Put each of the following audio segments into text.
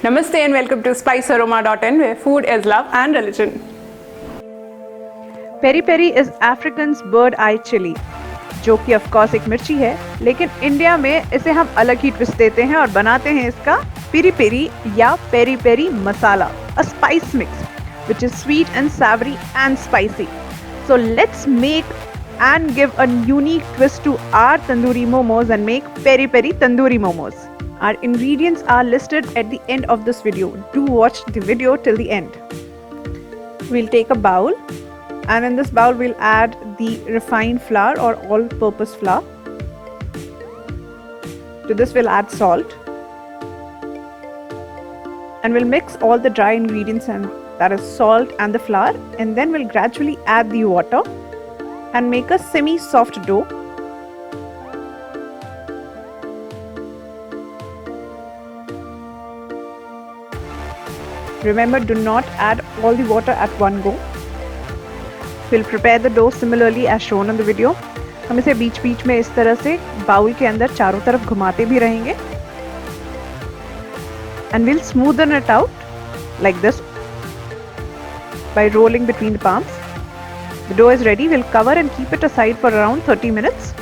Namaste and welcome to spicearoma.in, where food is love and religion. Peri peri is Afrikaans bird eye chilli, जो कि of course एक मिर्ची है, लेकिन India में इसे हम अलग ही ट्विस्ट देते हैं और बनाते हैं इसका पेरी पेरी या peri peri masala, a spice mix which is sweet and savory and spicy. So let's make and give a unique twist to our tandoori momos and make peri peri tandoori momos. Our ingredients are listed at the end of this video. Do watch the video till the end. We'll take a bowl, and in this bowl we'll add the refined flour or all-purpose flour. To this we'll add salt, and we'll mix all the dry ingredients, and that is salt and the flour, and then we'll gradually add the water and make a semi-soft dough. Remember, do not add all the water at one go. We'll prepare the dough similarly as shown on the video. हम इसे बीच-बीच में इस तरह से bowl के अंदर चारों तरफ घुमाते भी रहेंगे. And we'll smoothen it out like this by rolling between the palms. The dough is ready. We'll cover and keep it aside for around 30 minutes.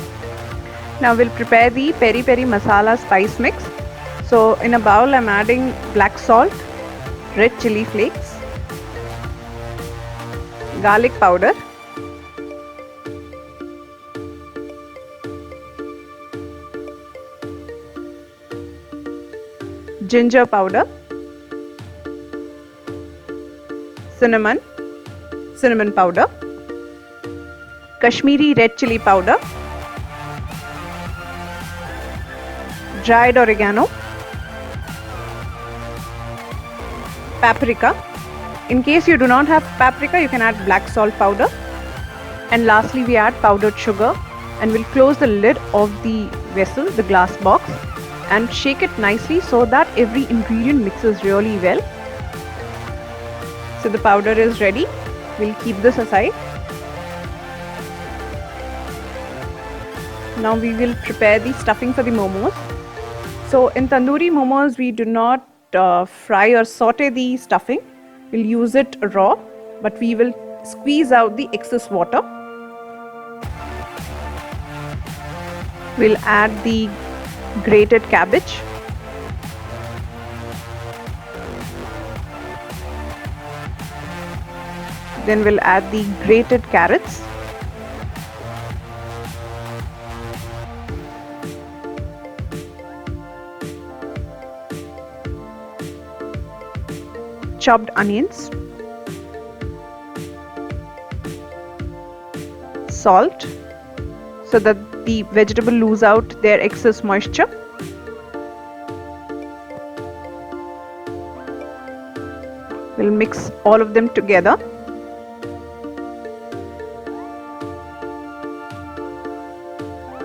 Now we'll prepare the Peri Peri Masala Spice mix. So in a bowl I'm adding black salt, red chilli flakes, garlic powder, ginger powder, cinnamon powder, Kashmiri Red Chilly Powder, dried oregano, paprika. In case you do not have paprika, you can add black salt powder. And lastly we add powdered sugar, and we'll close the lid of the vessel, the glass box, and shake it nicely so that every ingredient mixes really well. So the powder is ready. We'll keep this aside. Now we will prepare the stuffing for the momos. So in tandoori momos we do not fry or saute the stuffing. We'll use it raw, but we will squeeze out the excess water. We'll add the grated cabbage, then we'll add the grated carrots, chopped onions, salt so that the vegetable lose out their excess moisture, we'll mix all of them together.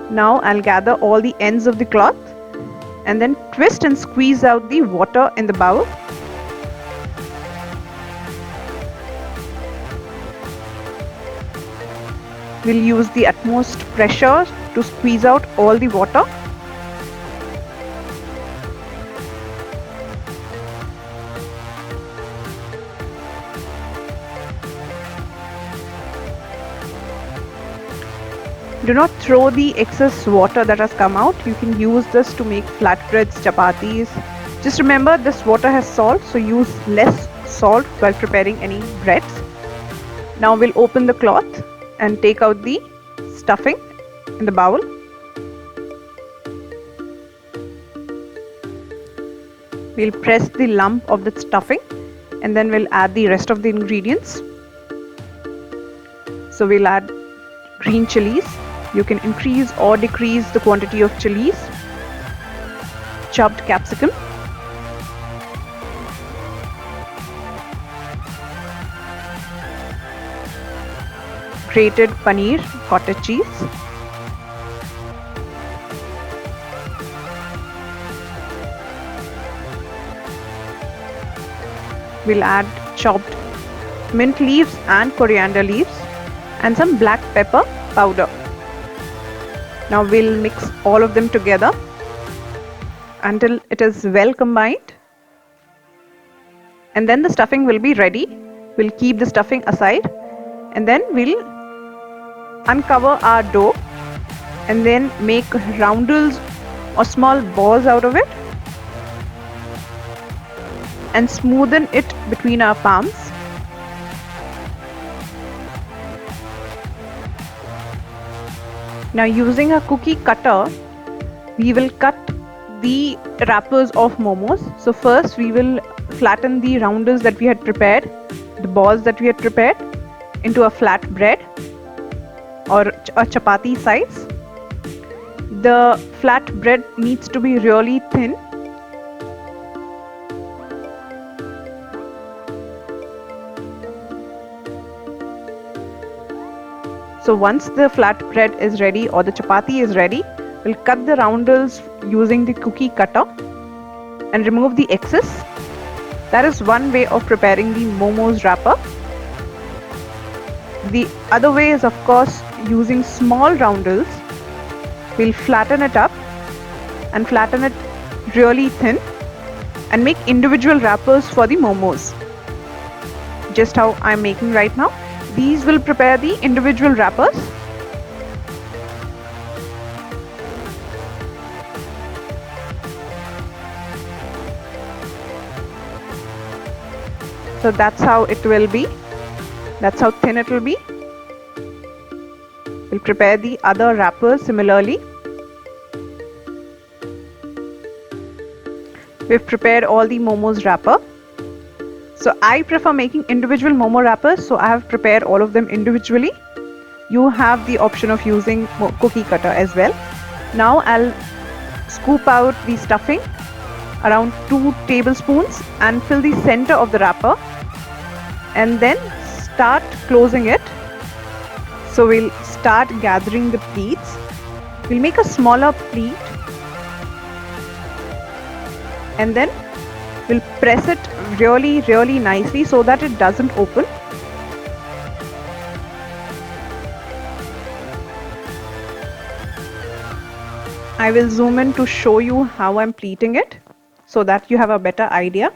Now I'll gather all the ends of the cloth and then twist and squeeze out the water in the bowl. We'll use the utmost pressure to squeeze out all the water. Do not throw the excess water that has come out. You can use this to make flatbreads, chapatis. Just remember, this water has salt, so use less salt while preparing any breads. Now we'll open the cloth and take out the stuffing in the bowl. We'll press the lump of the stuffing, and then we'll add the rest of the ingredients. So we'll add green chilies. You can increase or decrease the quantity of chilies. Chopped capsicum, grated paneer, cottage cheese, we'll add chopped mint leaves and coriander leaves and some black pepper powder. Now we'll mix all of them together until it is well combined. and then the stuffing will be ready. We'll keep the stuffing aside, and then we'll uncover our dough and then make roundels or small balls out of it and smoothen it between our palms. Now, using a cookie cutter, we will cut the wrappers of momos. So first we will flatten the roundels that we had prepared, the balls that we had prepared, into a flat bread or a chapati size. The flat bread needs to be really thin. So once the flat bread is ready or the chapati is ready, we'll cut the roundels using the cookie cutter and remove the excess. That is one way of preparing the momos wrapper. The other way is, of course, using small roundels. We'll flatten it up and flatten it really thin and make individual wrappers for the momos. Just how I'm making right now. These will prepare the individual wrappers. So that's how it will be. That's how thin it will be. We'll prepare the other wrappers similarly. We've prepared all the momos wrapper. So I prefer making individual momo wrappers, so I have prepared all of them individually. You have the option of using cookie cutter as well. Now I'll scoop out the stuffing, around 2 tablespoons, and fill the center of the wrapper and then start closing it. So we'll start gathering the pleats. We'll make a smaller pleat and then we'll press it really nicely so that it doesn't open. I will zoom in to show you how I'm pleating it so that you have a better idea.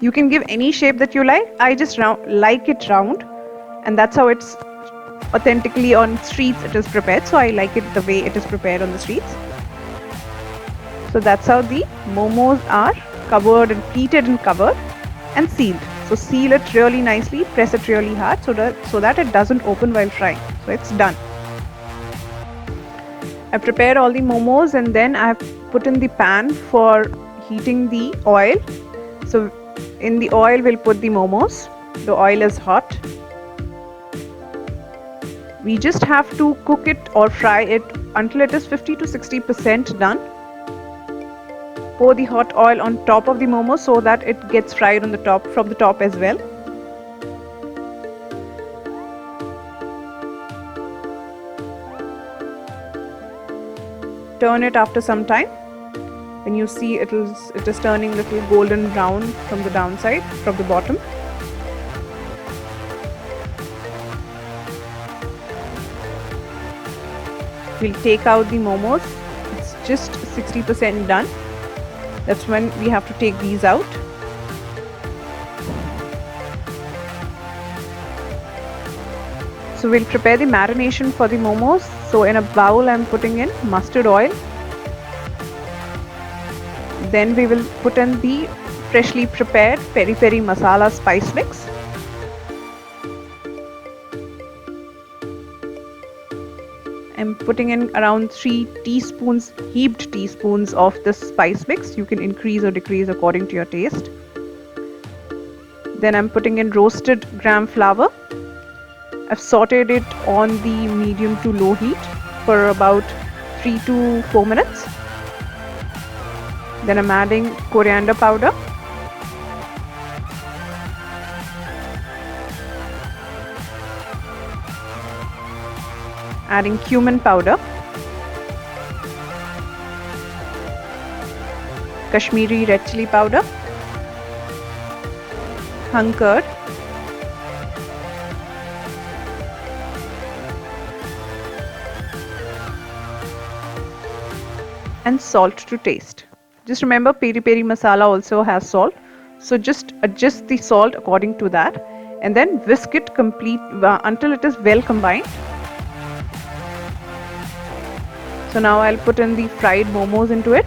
You can give any shape that you like. I just like it round, and that's how it's authentically on streets it is prepared. So I like it the way it is prepared on the streets. So that's how the momos are covered and pleated and covered and sealed. So seal it really nicely, press it really hard so that it doesn't open while frying. So it's done. I prepared all the momos and then I have put in the pan for heating the oil. So in the oil we'll put the momos. The oil is hot. We just have to cook it or fry it until it is 50 to 60% done. Pour the hot oil on top of the momos so that it gets fried on the top, from the top as well. Turn it after some time. When you see it is turning a little golden brown from the downside, from the bottom. We'll take out the momos. It's just 60% done. That's when we have to take these out. So we'll prepare the marination for the momos. So in a bowl I'm putting in mustard oil. Then we will put in the freshly prepared Peri Peri Masala spice mix. I'm putting in around 3 teaspoons, heaped teaspoons of this spice mix. You can increase or decrease according to your taste. Then I'm putting in roasted gram flour. I've sauteed it on the medium to low heat for about 3 to 4 minutes. Then I'm adding coriander powder. Adding cumin powder, Kashmiri Red Chilly Powder, hung curd, and salt to taste. Just remember, Peri Peri Masala also has salt, So just adjust the salt according to that, and then whisk it until it is well combined. So now I'll put in the fried momos into it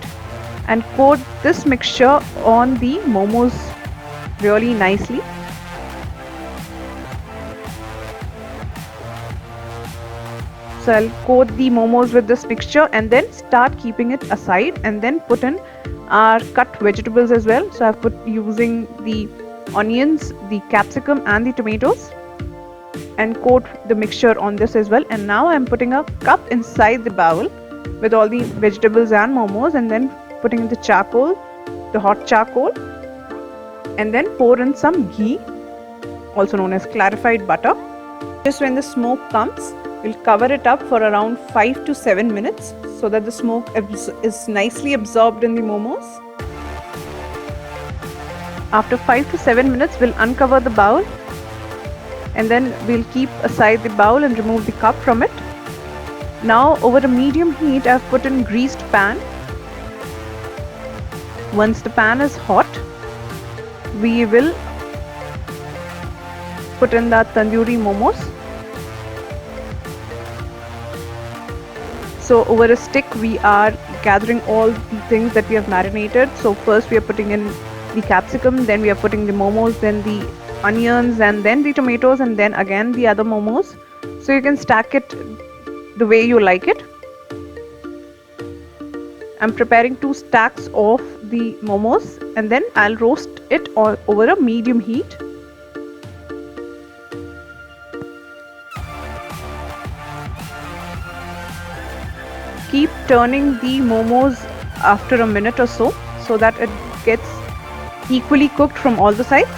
and coat this mixture on the momos really nicely. So I'll coat the momos with this mixture and then start keeping it aside, and then put in our cut vegetables as well. So I've put using the onions, the capsicum and the tomatoes, and coat the mixture on this as well. And now I'm putting a cup inside the bowl with all the vegetables and momos, and then putting in the charcoal, the hot charcoal, and then pour in some ghee, also known as clarified butter. Just when the smoke comes, we'll cover it up for around 5 to 7 minutes so that the smoke is nicely absorbed in the momos. After 5 to 7 minutes, we'll uncover the bowl, and then we'll keep aside the bowl and remove the cup from it. Now over a medium heat, I've put in greased pan. Once the pan is hot, we will put in the tandoori momos. So over a stick, we are gathering all the things that we have marinated. So first we are putting in the capsicum, then we are putting the momos, then the onions, and then the tomatoes, and then again the other momos. So you can stack it the way you like it. I'm preparing 2 stacks of the momos, and then I'll roast it over a medium heat. Keep turning the momos after a minute or so that it gets equally cooked from all the sides.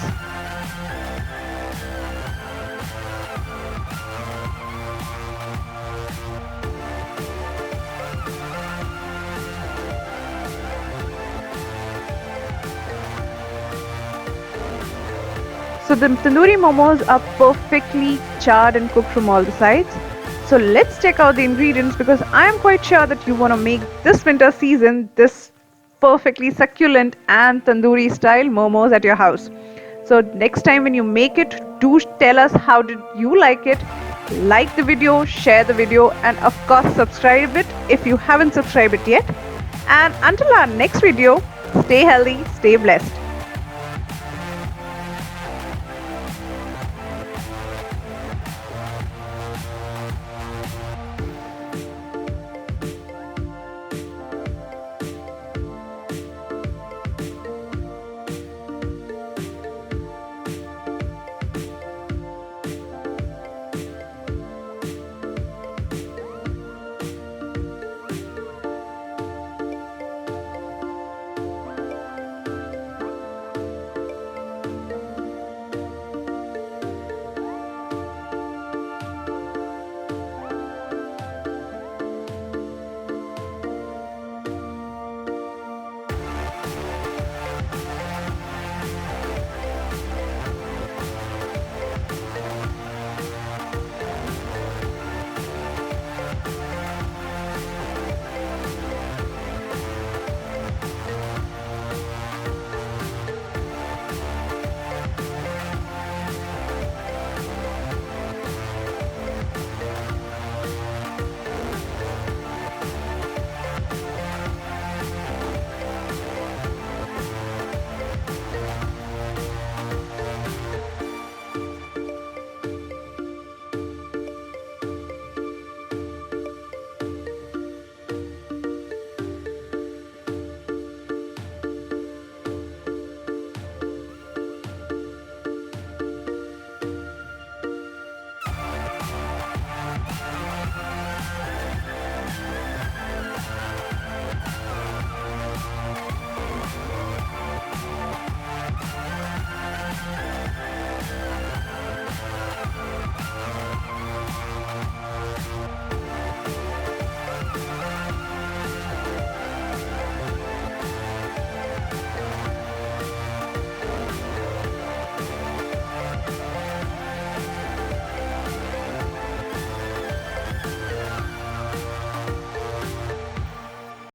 So the tandoori momos are perfectly charred and cooked from all the sides. So let's check out the ingredients, because I am quite sure that you want to make this winter season this perfectly succulent and tandoori style momos at your house. So next time when you make it, do tell us how did you like it. Like the video, share the video, and of course subscribe it if you haven't subscribed it yet. And until our next video, stay healthy, stay blessed.